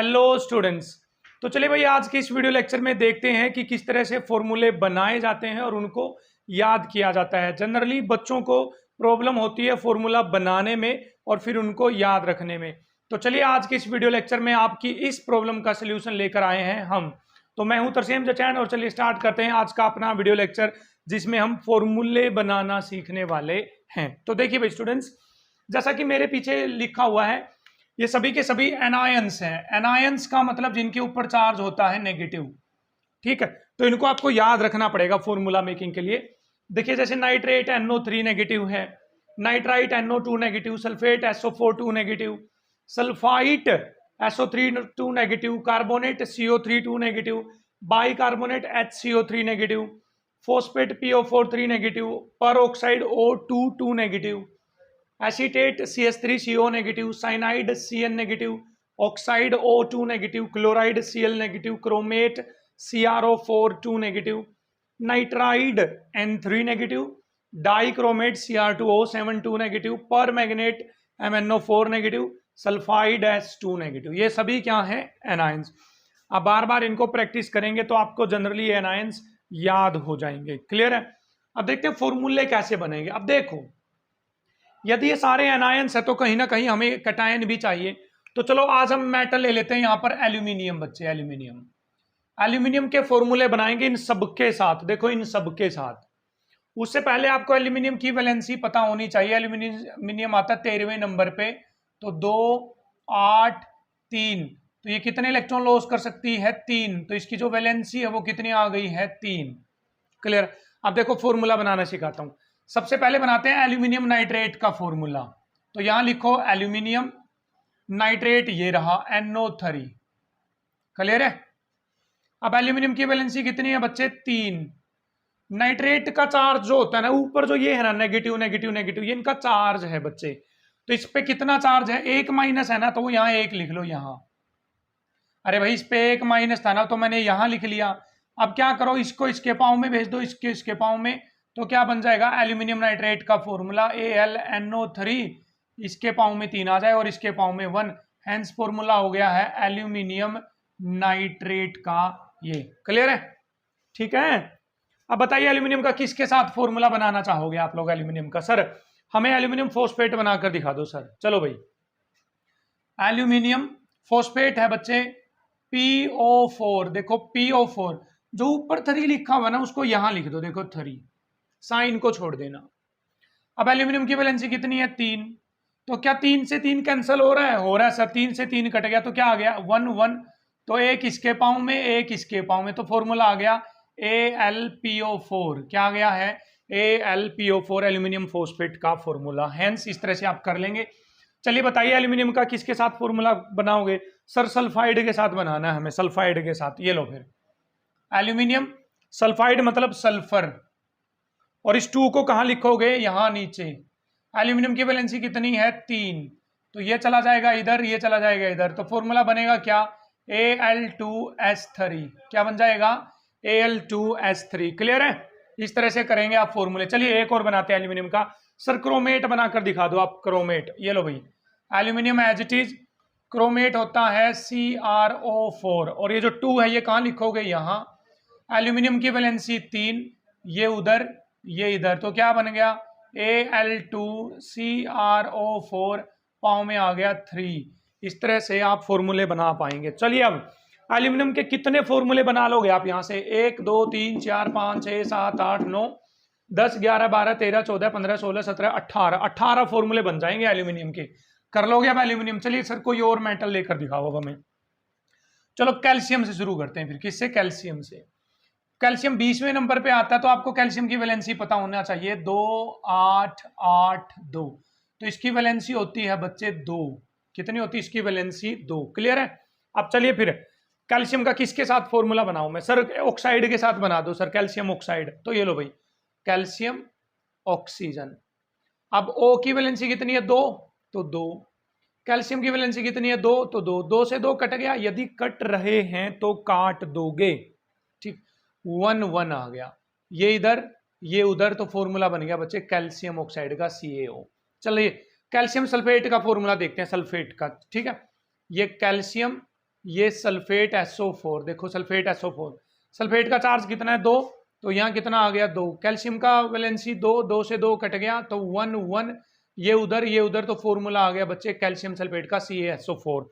Hello students. तो चलिए भाई, आज के इस वीडियो लेक्चर में देखते हैं कि किस तरह से फॉर्मूले बनाए जाते हैं और उनको याद किया जाता है। जनरली बच्चों को प्रॉब्लम होती है फॉर्मूला बनाने में और फिर उनको याद रखने में। तो चलिए आज के इस वीडियो लेक्चर में आपकी इस प्रॉब्लम का सोल्यूशन लेकर आए हैं हम। तो मैं हूं तरसेम जचैन और चलिए स्टार्ट करते हैं आज का अपना वीडियो लेक्चर, जिसमें हम फॉर्मूले बनाना सीखने वाले हैं। तो देखिए भाई स्टूडेंट्स, जैसा कि मेरे पीछे लिखा हुआ है, ये सभी के सभी एनायंस हैं। एनायंस का मतलब जिनके ऊपर चार्ज होता है नेगेटिव। ठीक है, तो इनको आपको याद रखना पड़ेगा फॉर्मूला मेकिंग के लिए। देखिए जैसे नाइट्रेट NO3 नेगेटिव है, nitrite NO2 negative, sulphate SO4 2 negative, sulphite SO3 2 negative, carbonate CO3 2 negative, bicarbonate HCO3 negative, phosphate PO4 3 negative, peroxide O2 2 negative, acetate CH3CO negative, cyanide CN negative, oxide O2 negative, chloride Cl negative, chromate CrO4 2 negative, nitride N3 negative, dichromate Cr2O7 2 negative, permanganate MnO4 negative, sulphide S2 negative. ये सभी क्या है? Anions. अब बार बार इनको practice करेंगे तो आपको generally anions याद हो जाएंगे। क्लियर है? अब देखते हैं फॉर्मूले कैसे बनेंगे। अब देखो, यदि ये सारे एनायंस है तो कहीं ना कहीं हमें कैटायन भी चाहिए। तो चलो आज हम मेटल ले लेते हैं, यहां पर एल्यूमिनियम। बच्चे एल्यूमिनियम, एल्यूमिनियम के फॉर्मूले बनाएंगे इन सबके साथ। देखो इन सबके साथ, उससे पहले आपको एल्यूमिनियम की वैलेंसी पता होनी चाहिए। एल्यूमिनियम आता है 13वें नंबर पे, तो 2 8 3, तो ये कितने इलेक्ट्रॉन लॉस कर सकती है? 3। तो इसकी जो वैलेंसी है वो कितनी आ गई है? 3। क्लियर? अब देखो फॉर्मूला बनाना सिखाता हूं। सबसे पहले बनाते हैं एल्यूमिनियम नाइट्रेट का फॉर्मूला। तो यहां लिखो एल्यूमिनियम नाइट्रेट, ये रहा NO3। क्लियर है? अब एल्यूमिनियम की वैलेंसी कितनी है बच्चे? 3। नाइट्रेट का चार्ज जो होता है ना, ऊपर जो ये है ना, नेगेटिव नेगेटिव नेगेटिव, ये इनका चार्ज है बच्चे। तो इस पे कितना चार्ज है? 1 माइनस है ना, तो वो यहां 1 लिख लो यहां। अरे भाई इस पे 1 माइनस था ना, तो मैंने यहां लिख लिया। अब क्या करो, इसको इसके पाँव में भेज दो, इसके पाँव में, तो क्या बन जाएगा? एल्यूमिनियम नाइट्रेट का फॉर्मूला AlNO3, इसके पाँव में 3 आ जाए और इसके पाँव में 1। हैंस फॉर्मूला हो गया है एल्यूमिनियम नाइट्रेट का ये। क्लियर है? ठीक है। अब बताइए एल्यूमिनियम का किसके साथ फॉर्मूला बनाना चाहोगे आप लोग? एल्यूमिनियम का सर हमें एल्यूमिनियम फॉस्फेट बनाकर दिखा दो सर। चलो भाई, एल्यूमिनियम फॉस्फेट है बच्चे PO4। देखो PO4 जो ऊपर 3 लिखा हुआ ना, उसको यहां लिख दो। देखो 3, साइन को छोड़ देना। अब एल्यूमिनियम की वैलेंसी कितनी है? 3। तो क्या 3 से 3 कैंसिल हो रहा है? हो रहा है सर। 3 से 3 कट गया तो क्या आ गया? 1 1। तो एक इसके पाँव में, एक इसके पाँव में, तो फॉर्मूला आ गया AlPO4। क्या आ गया है? AlPO4 एल्यूमिनियम फॉस्फेट का फॉर्मूला। हेंस इस तरह से आप कर लेंगे। चलिए बताइए एल्यूमिनियम का किसके साथ फॉर्मूला बनाओगे? सर सल्फाइड के साथ बनाना है हमें, सल्फाइड के साथ। ये लो फिर, एल्यूमिनियम सल्फाइड मतलब सल्फर, और इस 2 को कहां लिखोगे? यहां नीचे। एल्यूमिनियम की वैलेंसी कितनी है? 3। तो ये चला जाएगा इधर, ये चला जाएगा इधर, तो फॉर्मूला बनेगा क्या? Al2S3। क्या बन जाएगा? Al2S3। क्लियर है? इस तरह से करेंगे आप फॉर्मूले। चलिए एक और बनाते हैं एल्यूमिनियम का। सर क्रोमेट बनाकर दिखा दो आप। क्रोमेट, ये लो भाई, aluminium as it is. Chromate होता है CrO4, और ये जो 2 है ये कहां लिखोगे? यहां। एल्यूमिनियम की वैलेंसी 3, ये उधर ये इधर, तो क्या बन गया? Al2CrO4, पाँव में आ गया 3। इस तरह से आप फॉर्मूले बना पाएंगे। चलिए अब एल्यूमिनियम के कितने फॉर्मूले बना लोगे आप यहां से? 1 2 3 4 5 6 7 8 9 10 11 12 13 14 15 16 17 18 फॉर्मूले बन जाएंगे एल्यूमिनियम के। कर लोगे अब एल्यूमिनियम? चलिए सर कोई और मेटल लेकर दिखाओ अब हमें। चलो कैल्शियम से शुरू करते हैं फिर। किससे? कैल्शियम से। कैल्शियम 20वें नंबर पे आता है, तो आपको कैल्शियम की वैलेंसी पता होना चाहिए। 2 8 8 2, तो इसकी वैलेंसी होती है बच्चे 2। कितनी होती है इसकी वैलेंसी? 2। क्लियर है? अब चलिए फिर कैल्शियम का किसके साथ फॉर्मूला बनाऊं मैं? सर ऑक्साइड के साथ बना दो सर, कैल्शियम ऑक्साइड। तो ये लो भाई, कैल्शियम ऑक्सीजन। अब O की वैलेंसी कितनी है? 2, तो 2। कैल्शियम की वैलेंसी कितनी है? 2, तो 2। 2 से 2 कट गया। यदि कट रहे हैं तो काट दोगे। ठीक, 1 1 आ गया, ये इधर ये उधर, तो फॉर्मूला बन गया बच्चे कैल्शियम ऑक्साइड का CaO। चलिए कैल्शियम सल्फेट का फॉर्मूला देखते हैं, सल्फेट का। ठीक है, ये कैल्शियम ये सल्फेट SO4, देखो सल्फेट SO4, सल्फेट का चार्ज कितना है 2, तो यहाँ कितना आ गया 2। कैल्शियम का वैलेंसी 2, 2 से 2 कट गया तो 1 1, ये उधर, तो फॉर्मूला आ गया बच्चे कैल्शियम सल्फेट का CaSO4।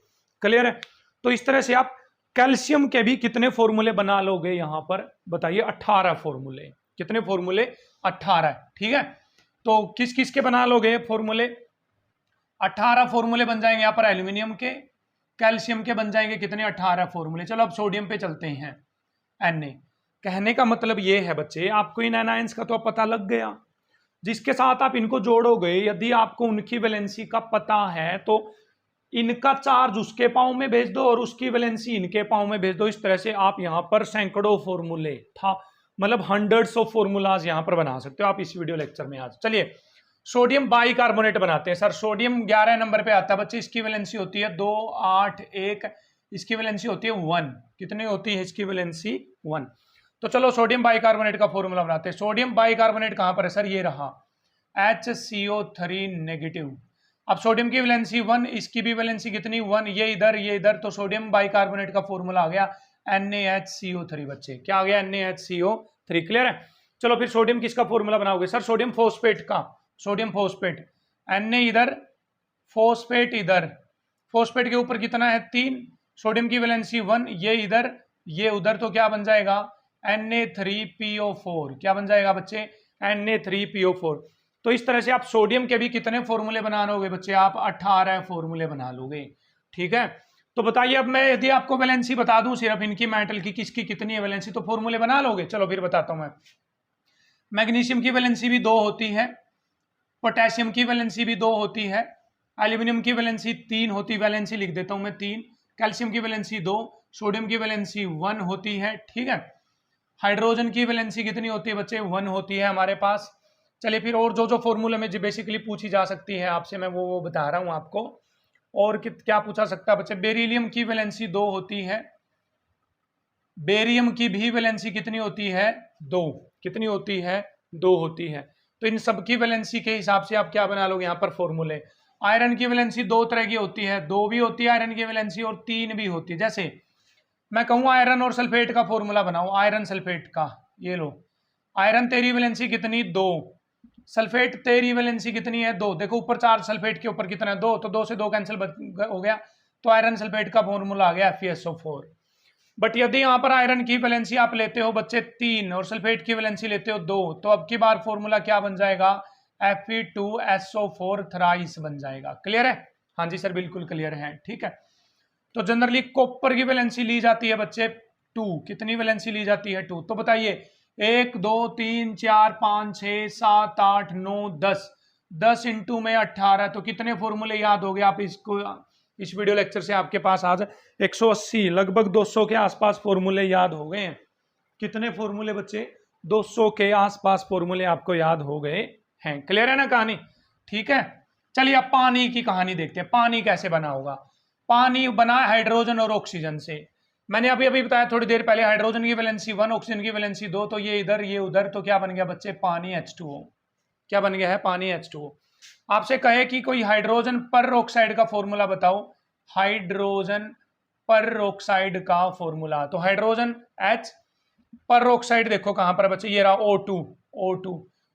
क्लियर है? तो इस तरह से आप कैल्शियम के भी कितने फॉर्मूले बना लोगे यहाँ पर बताइए, 18 फॉर्मूले। कितने फॉर्मूले? 18। ठीक है, तो किस किस के बना लोगे फॉर्मूले? 18 फॉर्मूले बन जाएंगे यहाँ पर एल्यूमिनियम के, कैल्शियम के बन जाएंगे कितने? 18 फॉर्मूले। चलो अब सोडियम पे चलते हैं, Na। कहने का मतलब ये है बच्चे, आपको इन एनायंस का तो पता लग गया, जिसके साथ आप इनको जोड़ोगे, यदि आपको उनकी वैलेंसी का पता है तो इनका चार्ज उसके पाँव में भेज दो और उसकी वैलेंसी इनके पाँव में भेज दो। इस तरह से आप यहाँ पर सैकड़ों फॉर्मूले था, मतलब हंड्रेड्स ऑफ फॉर्मूलाज यहाँ पर बना सकते हो आप इस वीडियो लेक्चर में। आज चलिए सोडियम बाइकार्बोनेट बनाते हैं। सर सोडियम 11 नंबर पे आता है बच्चे, इसकी वैलेंसी होती है 2 8 1, इसकी वैलेंसी होती है 1। कितनी होती है इसकी वैलेंसी? 1। तो चलो सोडियम बाइकार्बोनेट का फॉर्मूला बनाते हैं। सोडियम बाइकार्बोनेट कहां पर है सर? ये रहा, HCO3 नेगेटिव। अब सोडियम की वैलेंसी 1, इसकी भी वैलेंसी कितनी? 1, ये इधर, तो सोडियम बाइकार्बोनेट का फॉर्मूला आ गया NaHCO3 बच्चे। क्या आ गया? NaHCO3। क्लियर है? चलो फिर सोडियम किसका फॉर्मूला बनाओगे सर? सोडियम फोस्फेट का, सोडियम फोस्फेट। Na इधर, फोस्फेट इधर, फोस्फेट के ऊपर कितना है? 3, सोडियम की वैलेंसी 1, ये इधर, ये उधर, तो क्या बन जाएगा? Na3PO4। क्या बन जाएगा बच्चे? Na3PO4। तो इस तरह से आप सोडियम के भी कितने फॉर्मूले बना लोगे बच्चे? आप 18 फॉर्मूले बना लोगे। ठीक है, तो बताइए अब मैं यदि आपको वैलेंसी बता दूं सिर्फ इनकी मेटल की, किसकी कितनी है वैलेंसी, तो फॉर्मूले बना लोगे? चलो फिर बताता हूं मैं। मैग्नीशियम की वैलेंसी भी 2 होती है, पोटेशियम की वैलेंसी भी 2 होती है, एल्यूमिनियम की वैलेंसी 3 होती है, वैलेंसी लिख देता हूं मैं 3, कैल्शियम की वैलेंसी 2, सोडियम की वैलेंसी 1 होती है। ठीक है, हाइड्रोजन की वैलेंसी कितनी होती है बच्चे? 1 होती है हमारे पास। चलिए फिर और जो फॉर्मूले में जो बेसिकली पूछी जा सकती है आपसे, मैं वो बता रहा हूं आपको। और क्या पूछा सकता है बच्चे? बेरिलियम की वैलेंसी 2 होती है, बेरियम की भी वैलेंसी कितनी होती है? 2। कितनी होती है? 2 होती है। तो इन सब की वैलेंसी के हिसाब से आप क्या बना लोगे यहाँ पर फॉर्मूले? आयरन की वैलेंसी 2 तरह की होती है, 2 भी होती है आयरन की वैलेंसी और 3 भी होती है। जैसे मैं कहूँ आयरन और सल्फेट का फॉर्मूला बनाओ, आयरन सल्फेट का, ये लो, आयरन तेरी वैलेंसी कितनी? 2, सल्फेट तेरी वैलेंसी कितनी है? 2। देखो ऊपर चार्ज सल्फेट के ऊपर कितना है? 2, तो 2 से 2 कैंसिल हो गया, तो आयरन सल्फेट का फॉर्मूला आ गया FeSO4। बट यदि यहाँ पर आयरन की वैलेंसी आप लेते हो बच्चे 3 और सल्फेट की वैलेंसी लेते हो 2, तो अब की बार फॉर्मूला क्या बन जाएगा? Fe2SO4 थ्राइस बन जाएगा। क्लियर है? हाँ जी सर बिल्कुल क्लियर है। ठीक है, तो जनरली कॉपर की वैलेंसी ली जाती है बच्चे 2। कितनी वैलेंसी ली जाती है? 2। तो बताइए 1 2 3 4 5 6 7 8 9 10, 10 इंटू में 18, तो कितने फॉर्मूले याद हो गए आप इसको? इस वीडियो लेक्चर से आपके पास आज 180 लगभग 200 के आसपास फॉर्मूले याद हो गए हैं। कितने फॉर्मूले बच्चे? 200 के आसपास फॉर्मूले आपको याद हो गए हैं। क्लियर है ना कहानी? ठीक है, चलिए अब पानी की कहानी देखते हैं। पानी कैसे बना होगा? पानी बना हाइड्रोजन और ऑक्सीजन से। मैंने अभी बताया थोड़ी देर पहले, हाइड्रोजन की वैलेंसी 1, ऑक्सीजन की वैलेंसी 2, तो ये इधर ये उधर, तो क्या बन गया बच्चे? पानी H2O। क्या बन गया है? पानी H2O। आपसे कहे कि कोई हाइड्रोजन पर ऑक्साइड का फॉर्मूला बताओ, हाइड्रोजन पर ऑक्साइड का फॉर्मूला, तो हाइड्रोजन H, पर ऑक्साइड देखो कहां पर बच्चे? ये रहा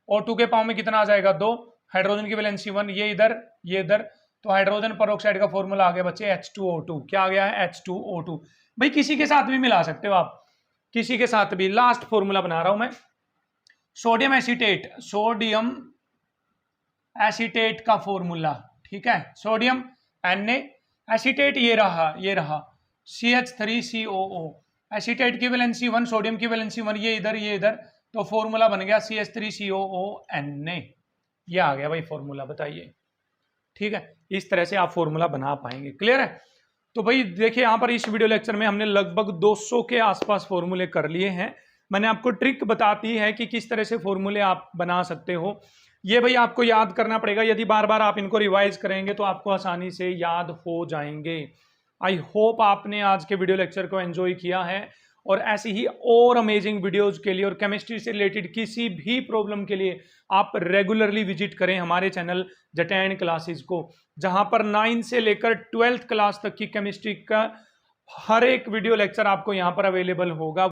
O2 के पाँव में कितना आ जाएगा? 2, हाइड्रोजन की वैलेंसी 1, ये इधर ये इधर, तो हाइड्रोजन पर ऑक्साइड का फॉर्मूला आ गया बच्चे H2O2। क्या आ गया है? H2O2। भाई किसी के साथ भी मिला सकते हो आप, किसी के साथ भी। लास्ट फॉर्मूला बना रहा हूं मैं, सोडियम एसीटेट, सोडियम एसीटेट का फॉर्मूला। ठीक है, सोडियम Na, एसीटेट ये रहा CH3COO, एसीटेट की वैलेंसी 1, सोडियम की वैलेंसी 1, ये इधर, तो फॉर्मूला बन गया CH3COO Na। ये आ गया भाई फॉर्मूला, बताइए। ठीक है, इस तरह से आप फॉर्मूला बना पाएंगे। क्लियर है? तो भाई देखिए यहाँ पर इस वीडियो लेक्चर में हमने लगभग 200 के आसपास फॉर्मूले कर लिए हैं। मैंने आपको ट्रिक बताती है कि किस तरह से फॉर्मूले आप बना सकते हो। ये भाई आपको याद करना पड़ेगा, यदि बार बार आप इनको रिवाइज करेंगे तो आपको आसानी से याद हो जाएंगे। आई होप आपने आज के वीडियो लेक्चर को एंजॉय किया है, और ऐसी ही और अमेजिंग वीडियोज के लिए और केमिस्ट्री से रिलेटेड किसी भी प्रॉब्लम के लिए आप रेगुलरली विजिट करें हमारे चैनल जटैन क्लासेस को, जहां पर 9 से लेकर 12th क्लास तक की केमिस्ट्री का हर एक वीडियो लेक्चर आपको यहाँ पर अवेलेबल होगा।